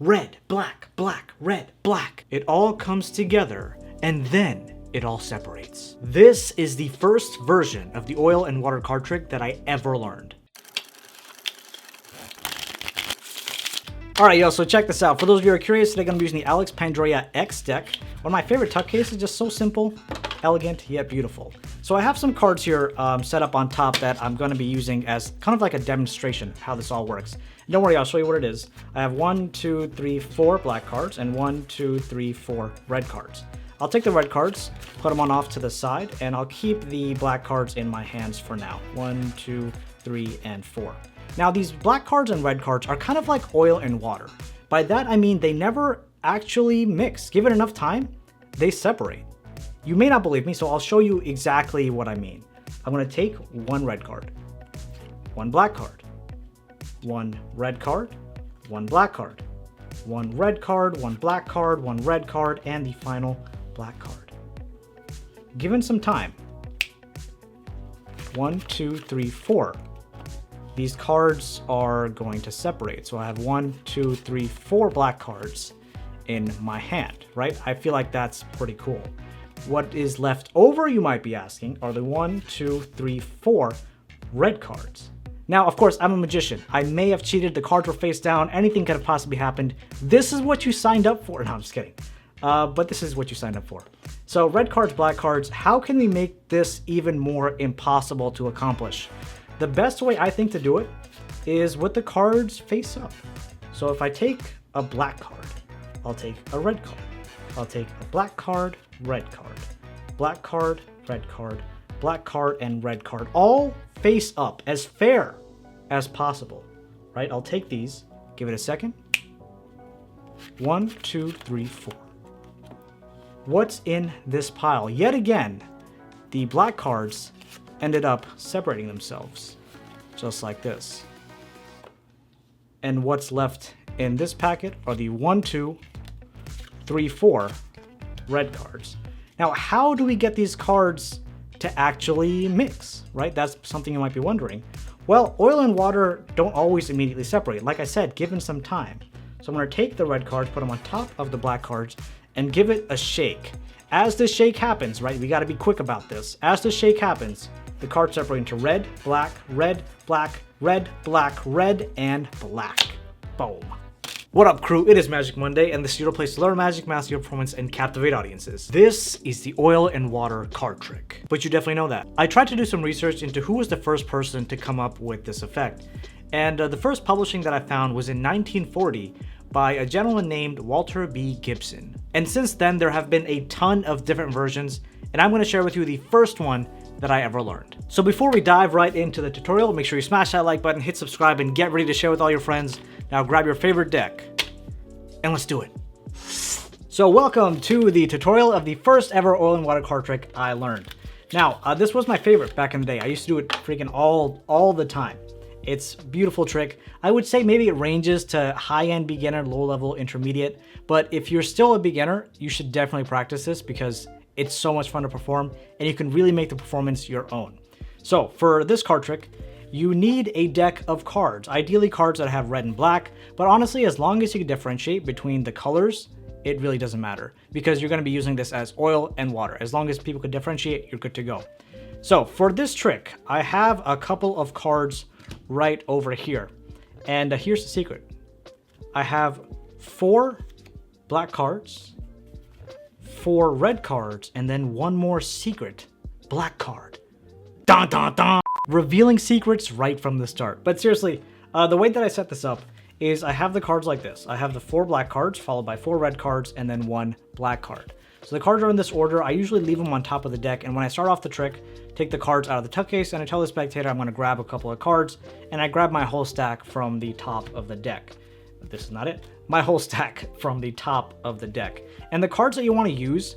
Red, black, black, red, black. It all comes together and then it all separates. This is the first version of the oil and water card trick that I ever learned. Alright, yo, so check this out. For those of you who are curious, today I'm going to be using the Alex Pandroya X deck. One of my favorite tuck cases, just so simple, elegant, yet beautiful. So I have some cards here set up on top that I'm going to be using as kind of like a demonstration of how this all works. And don't worry, I'll show you what it is. I have 1, 2, 3, 4 black cards and 1, 2, 3, 4 red cards. I'll take the red cards, put them on off to the side, and I'll keep the black cards in my hands for now. 1, 2, 3, and 4. Now these black cards and red cards are kind of like oil and water. By that I mean they never actually mix. Give it enough time, they separate. You may not believe me, so I'll show you exactly what I mean. I'm going to take one red card, one black card, one red card, one black card, one red card, one black card, one red card, and the final black card. Given some time, 1, 2, 3, 4. These cards are going to separate. So I have 1, 2, 3, 4 black cards in my hand, right? I feel like that's pretty cool. What is left over, you might be asking, are the 1, 2, 3, 4 red cards. Now, of course, I'm a magician. I may have cheated. The cards were face down. Anything could have possibly happened. This is what you signed up for. No, I'm just kidding. But this is what you signed up for. So red cards, black cards, how can we make this even more impossible to accomplish? The best way I think to do it is with the cards face up. So if I take a black card, I'll take a red card. I'll take a black card, red card, black card, red card, black card, and red card, all face up as fair as possible, right? I'll take these, give it a second. 1, 2, 3, 4. What's in this pile? Yet again, the black cards ended up separating themselves, just like this. And what's left in this packet are the 1, 2, 3, 4 red cards. Now, how do we get these cards to actually mix, right? That's something you might be wondering. Well, oil and water don't always immediately separate. Like I said, given some time. So I'm going to take the red cards, put them on top of the black cards, and give it a shake. As this shake happens, right, we got to be quick about this. As the shake happens, the cards separate into red, black, red, black, red, black, red, and black. Boom. What up, crew? It is Magic Monday, and this is your place to learn magic, master your performance, and captivate audiences. This is the oil and water card trick, but you definitely know that. I tried to do some research into who was the first person to come up with this effect, and the first publishing that I found was in 1940 by a gentleman named Walter B. Gibson. And since then, there have been a ton of different versions, and I'm going to share with you the first one that I ever learned. So before we dive right into the tutorial, make sure you smash that like button, hit subscribe, and get ready to share with all your friends. Now grab your favorite deck, and let's do it. So welcome to the tutorial of the first ever oil and water card trick I learned. Now, this was my favorite back in the day. I used to do it freaking all the time. It's a beautiful trick. I would say maybe it ranges to high-end beginner, low-level intermediate, but if you're still a beginner, you should definitely practice this because it's so much fun to perform, and you can really make the performance your own. So for this card trick, you need a deck of cards, ideally cards that have red and black, but honestly, as long as you can differentiate between the colors, it really doesn't matter because you're going to be using this as oil and water. As long as people can differentiate, you're good to go. So for this trick, I have a couple of cards right over here, and here's the secret. I have 4 black cards, 4 red cards, and then one more secret black card. Dun dun dun! Revealing secrets right from the start. But seriously, the way that I set this up is I have the cards like this. I have the 4 black cards followed by 4 red cards and then 1 black card. So the cards are in this order. I usually leave them on top of the deck, and when I start off the trick, take the cards out of the tuck case, and I tell the spectator I'm going to grab a couple of cards, and I grab my whole stack from the top of the deck. But this is not it. My whole stack from the top of the deck. And the cards that you want to use,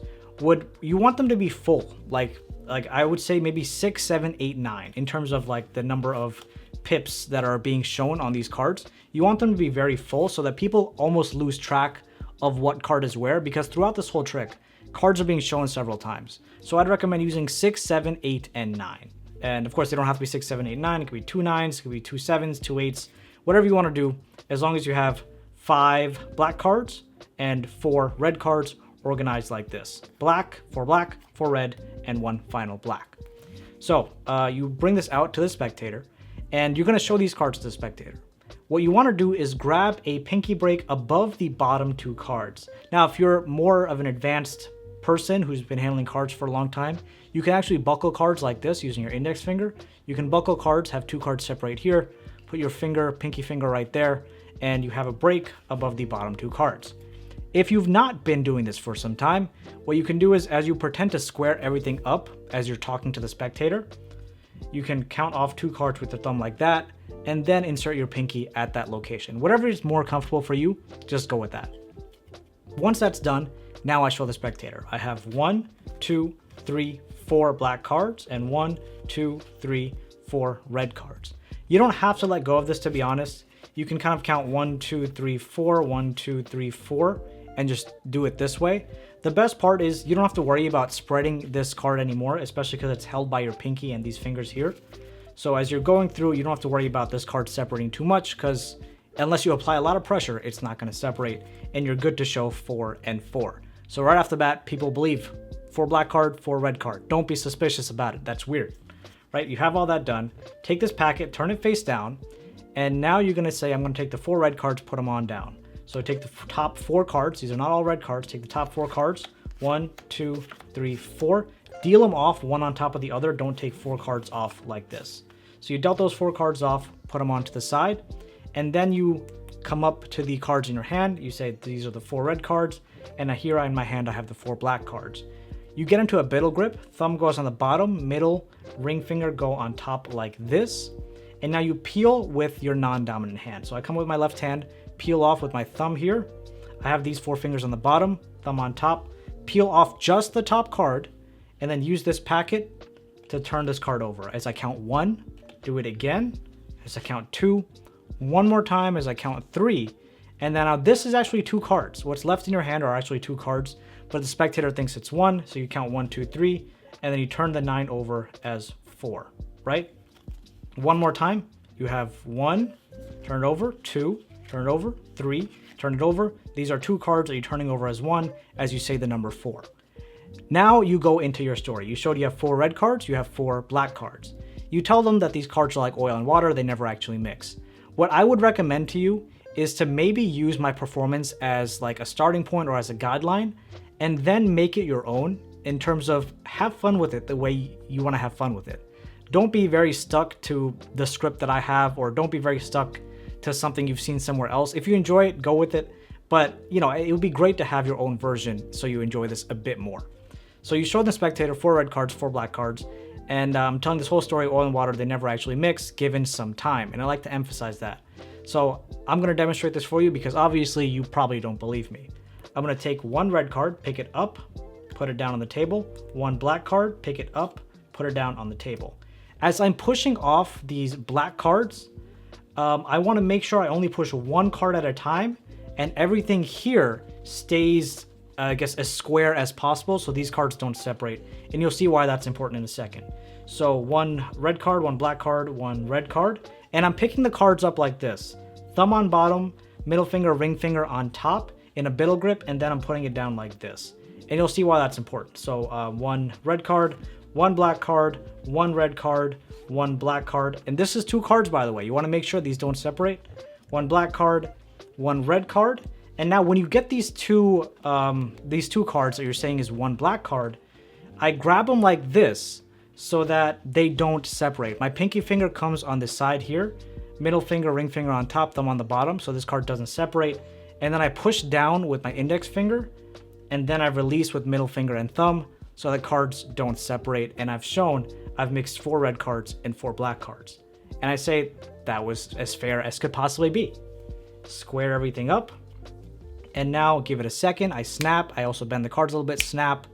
you want them to be full. Like I would say maybe 6, 7, 8, 9 in terms of like the number of pips that are being shown on these cards. You want them to be very full so that people almost lose track of what card is where, because throughout this whole trick, cards are being shown several times. So I'd recommend using 6, 7, 8, and 9. And of course, they don't have to be 6, 7, 8, 9. It could be 2 9s, it could be 2 7s, 2 8s, whatever you want to do, as long as you have 5 black cards and 4 red cards organized like this. Black, 4 red, and 1 final black. So you bring this out to the spectator, and you're going to show these cards to the spectator. What you want to do is grab a pinky break above the bottom 2 cards. Now, if you're more of an advanced person who's been handling cards for a long time, you can actually buckle cards like this using your index finger. You can buckle cards, have 2 cards separate here, put your pinky finger right there, and you have a break above the bottom 2 cards. If you've not been doing this for some time, what you can do is, as you pretend to square everything up as you're talking to the spectator, you can count off 2 cards with your thumb like that, and then insert your pinky at that location. Whatever is more comfortable for you, just go with that. Once that's done, now I show the spectator. I have 1, 2, 3, 4 black cards, and 1, 2, 3, 4 red cards. You don't have to let go of this, to be honest. You can kind of count 1, 2, 3, 4, 1, 2, 3, 4, and just do it this way. The best part is you don't have to worry about spreading this card anymore, especially because it's held by your pinky and these fingers here. So as you're going through, you don't have to worry about this card separating too much, because unless you apply a lot of pressure, it's not going to separate, and you're good to show 4 and 4. So right off the bat, people believe 4 black card, 4 red card. Don't be suspicious about it. That's weird, right? You have all that done. Take this packet, turn it face down, and now you're going to say, I'm going to take the 4 red cards, put them on down. So take the top 4 cards. These are not all red cards. Take the top 4 cards. 1, 2, 3, 4. Deal them off one on top of the other. Don't take 4 cards off like this. So you dealt those 4 cards off, put them onto the side, and then you come up to the cards in your hand. You say, these are the 4 red cards, and here in my hand I have the 4 black cards. You get into a biddle grip. Thumb goes on the bottom, middle, ring finger go on top like this. And now you peel with your non-dominant hand. So I come with my left hand, peel off with my thumb here. I have these 4 fingers on the bottom, thumb on top. Peel off just the top card, and then use this packet to turn this card over. As I count 1, do it again. As I count 2, one more time as I count 3. And then now this is actually 2 cards. What's left in your hand are actually 2 cards, but the spectator thinks it's 1. So you count 1, 2, 3, and then you turn the 9 over as 4, right? One more time. You have 1, turn it over, 2, turn it over, 3, turn it over. These are 2 cards that you're turning over as 1 as you say the number 4. Now you go into your story. You showed you have 4 red cards, you have 4 black cards. You tell them that these cards are like oil and water, they never actually mix. What I would recommend to you is to maybe use my performance as like a starting point or as a guideline, and then make it your own in terms of have fun with it the way you want to have fun with it. Don't be very stuck to the script that I have, or don't be very stuck to something you've seen somewhere else. If you enjoy it, go with it. But, you know, it would be great to have your own version so you enjoy this a bit more. So you show the spectator 4 red cards, 4 black cards, and I'm telling this whole story, oil and water, they never actually mix, given some time. And I like to emphasize that. So I'm going to demonstrate this for you because obviously you probably don't believe me. I'm going to take 1 red card, pick it up, put it down on the table. 1 black card, pick it up, put it down on the table. As I'm pushing off these black cards, I want to make sure I only push 1 card at a time, and everything here stays, I guess, as square as possible so these cards don't separate. And you'll see why that's important in a second. So 1 red card, 1 black card, 1 red card. And I'm picking the cards up like this. Thumb on bottom, middle finger, ring finger on top in a biddle grip, and then I'm putting it down like this. And you'll see why that's important. So 1 red card, 1 black card, 1 red card, 1 black card. And this is 2 cards, by the way. You want to make sure these don't separate. 1 black card, 1 red card. And now when you get these two cards that you're saying is 1 black card, I grab them like this so that they don't separate. My pinky finger comes on the side here, middle finger, ring finger on top, thumb on the bottom, so this card doesn't separate. And then I push down with my index finger, and then I release with middle finger and thumb so the cards don't separate. And I've shown I've mixed 4 red cards and 4 black cards. And I say that was as fair as could possibly be. Square everything up. And now give it a second. I snap. I also bend the cards a little bit, snap.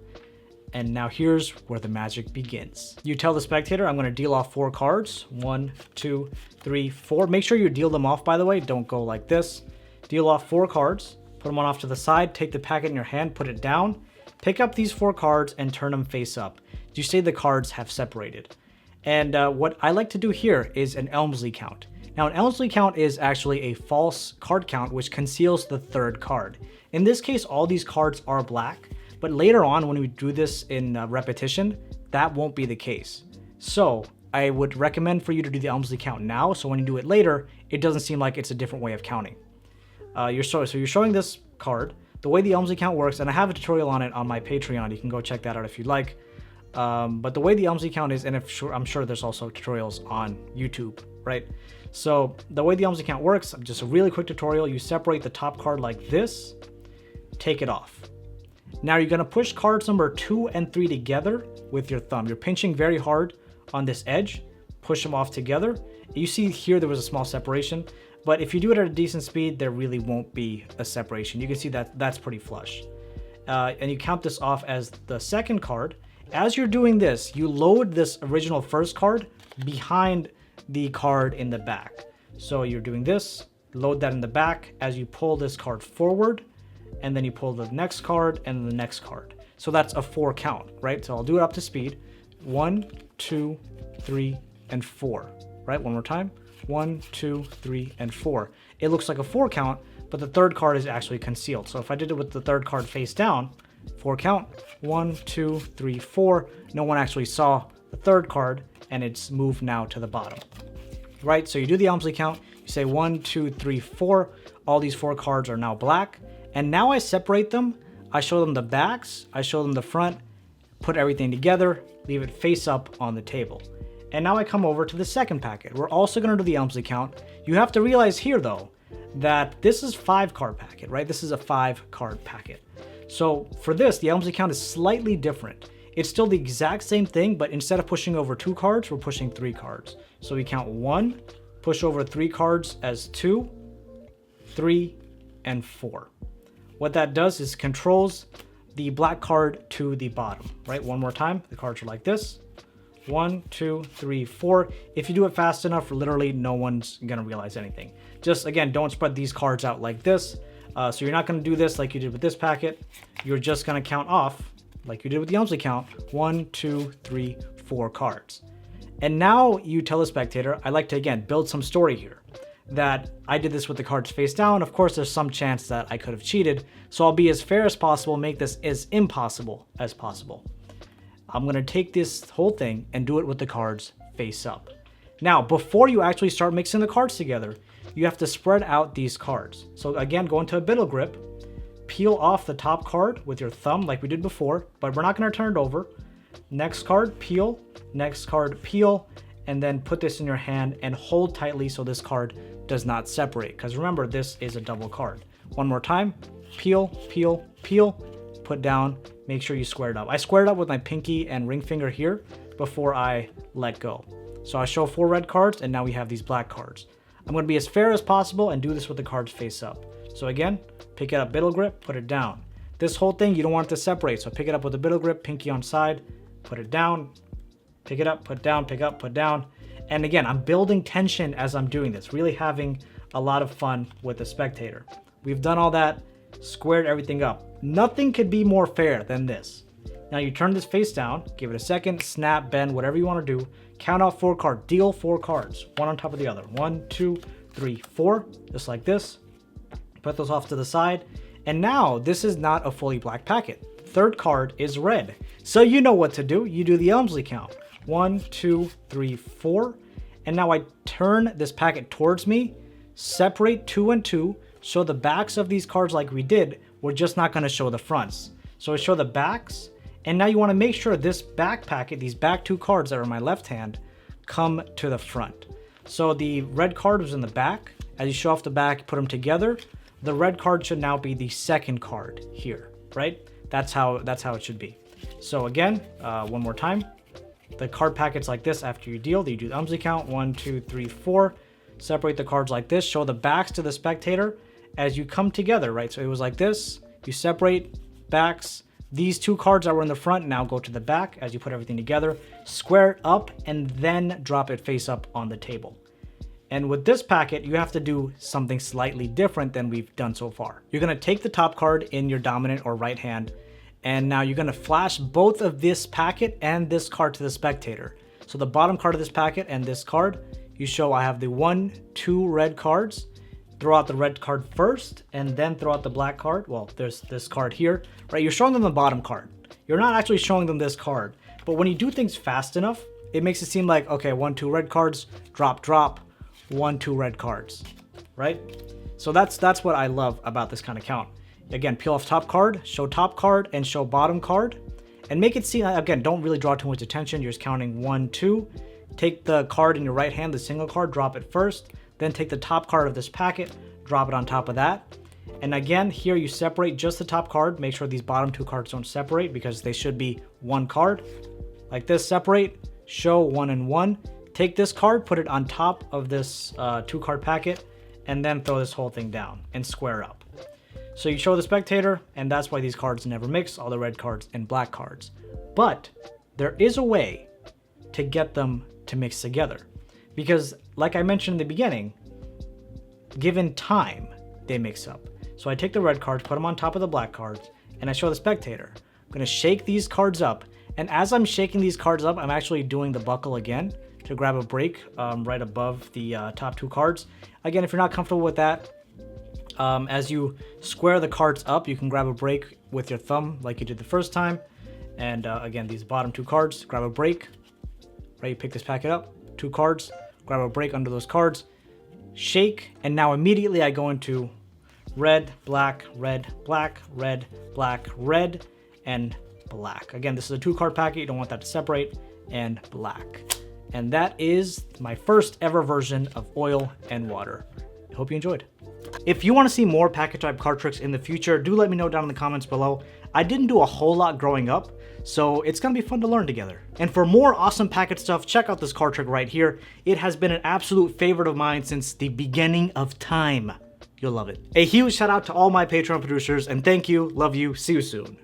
And now here's where the magic begins. You tell the spectator, I'm going to deal off 4 cards. 1, 2, 3, 4. Make sure you deal them off, by the way. Don't go like this. Deal off 4 cards. Put them off to the side. Take the packet in your hand. Put it down. Pick up these 4 cards and turn them face up. You say the cards have separated. And what I like to do here is an Elmsley count. Now, an Elmsley count is actually a false card count, which conceals the third card. In this case, all these cards are black, but later on when we do this in repetition, that won't be the case. So I would recommend for you to do the Elmsley count now, so when you do it later, it doesn't seem like it's a different way of counting. So you're showing this card. The way the Elmsley count works, and I have a tutorial on it on my Patreon, you can go check that out if you'd like. But the way the Elmsley count is, and I'm sure there's also tutorials on YouTube, right? So the way the Elmsley count works, just a really quick tutorial, you separate the top card like this, take it off. Now you're gonna push cards number 2 and 3 together with your thumb. You're pinching very hard on this edge, push them off together. You see here there was a small separation, but if you do it at a decent speed, there really won't be a separation. You can see that that's pretty flush. And you count this off as the second card. As you're doing this, you load this original first card behind the card in the back. So you're doing this, load that in the back as you pull this card forward, and then you pull the next card and the next card. So that's a 4 count, right? So I'll do it up to speed. 1, 2, 3, and 4, right? One more time. 1, 2, 3, and 4. It looks like a 4 count, but the third card is actually concealed. So if I did it with the third card face down, 4 count, 1, 2, 3, 4. No one actually saw the third card, and it's moved now to the bottom, right? So you do the Elmsley count, you say 1, 2, 3, 4. All these 4 cards are now black. And now I separate them. I show them the backs, I show them the front, put everything together, leave it face up on the table. And now I come over to the second packet. We're also gonna do the Elmsley count. You have to realize here though, that this is 5 card packet, right? This is a 5 card packet. So for this, the Elmsley count is slightly different. It's still the exact same thing, but instead of pushing over 2 cards, we're pushing 3 cards. So we count 1, push over 3 cards as 2, 3, and 4. What that does is controls the black card to the bottom, right? One more time, the cards are like this. 1, 2, 3, 4. If you do it fast enough, literally no one's gonna realize anything. Just again, don't spread these cards out like this. So you're not gonna do this like you did with this packet. You're just gonna count off, like you did with the Elmsley count, 1, 2, 3, 4 cards. And now you tell the spectator, I like to again, build some story here. That I did this with the cards face down. Of course, there's some chance that I could have cheated. So I'll be as fair as possible, make this as impossible as possible. I'm gonna take this whole thing and do it with the cards face up. Now, before you actually start mixing the cards together, you have to spread out these cards. So again, go into a biddle grip, peel off the top card with your thumb like we did before, but we're not gonna turn it over. Next card, peel, next card, peel, and then put this in your hand and hold tightly so this card does not separate. Because remember, this is a double card. One more time, peel, peel, peel, put down, make sure you square it up. I squared up with my pinky and ring finger here before I let go. So I show 4 red cards and now we have these black cards. I'm gonna be as fair as possible and do this with the cards face up. So again, pick it up, biddle grip, put it down. This whole thing, you don't want it to separate. So pick it up with a biddle grip, pinky on side, put it down, pick it up, put down, pick up, put down. And again, I'm building tension as I'm doing this, really having a lot of fun with the spectator. We've done all that, squared everything up. Nothing could be more fair than this. Now you turn this face down, give it a second, snap, bend, whatever you want to do. Count out 4 cards, deal 4 cards, one on top of the other. 1, 2, 3, 4, just like this. Put those off to the side. And now this is not a fully black packet. Third card is red. So you know what to do. You do the Elmsley count. 1, 2, 3, 4. And now I turn this packet towards me, separate 2 and 2, show the backs of these cards like we did. We're just not going to show the fronts. So I show the backs. And now you want to make sure this back packet, these back 2 cards that are in my left hand, come to the front. So the red card was in the back. As you show off the back, put them together. The red card should now be the second card here, right? That's how it should be. So again, one more time. The card packets like this after you deal. You do the Elmsley count, 1, 2, 3, 4. Separate the cards like this. Show the backs to the spectator as you come together, right? So it was like this. You separate backs. These 2 cards that were in the front now go to the back as you put everything together. Square it up and then drop it face up on the table. And with this packet, you have to do something slightly different than we've done so far. You're going to take the top card in your dominant or right hand, and now you're going to flash both of this packet and this card to the spectator. So the bottom card of this packet and this card, you show I have the 1, 2 red cards. Throw out the red card first, and then throw out the black card. Well, there's this card here, right? You're showing them the bottom card. You're not actually showing them this card. But when you do things fast enough, it makes it seem like, okay, 1, 2 red cards, drop, drop, 1, 2 red cards, right? So that's what I love about this kind of count. Again, peel off top card, and show bottom card, and make it seem, again, don't really draw too much attention. You're just counting 1, 2. Take the card in your right hand, the single card, drop it first. Then take the top card of this packet, drop it on top of that. And again, here you separate just the top card. Make sure these bottom 2 cards don't separate because they should be 1 card. Like this, separate, show 1 and 1. Take this card, put it on top of this 2 card packet, and then throw this whole thing down and square up. So you show the spectator, and that's why these cards never mix, all the red cards and black cards. But there is a way to get them to mix together. Because like I mentioned in the beginning, given time, they mix up. So I take the red cards, put them on top of the black cards, and I show the spectator. I'm gonna shake these cards up. And as I'm shaking these cards up, I'm actually doing the buckle again to grab a break right above the top 2 cards. Again, if you're not comfortable with that, as you square the cards up, you can grab a break with your thumb like you did the first time. And again, these bottom 2 cards, grab a break. Right, you pick this packet up, 2 cards, grab a break under those cards, shake, and now immediately I go into red, black, red, black, red, black, red, and black. Again, this is a 2 card packet, you don't want that to separate, and black. And that is my first ever version of oil and water. I hope you enjoyed. If you want to see more packet type card tricks in the future, do let me know down in the comments below. I didn't do a whole lot growing up, so it's gonna be fun to learn together. And for more awesome packet stuff, check out this card trick right here. It has been an absolute favorite of mine since the beginning of time. You'll love it. A huge shout out to all my Patreon producers, and thank you, love you, see you soon.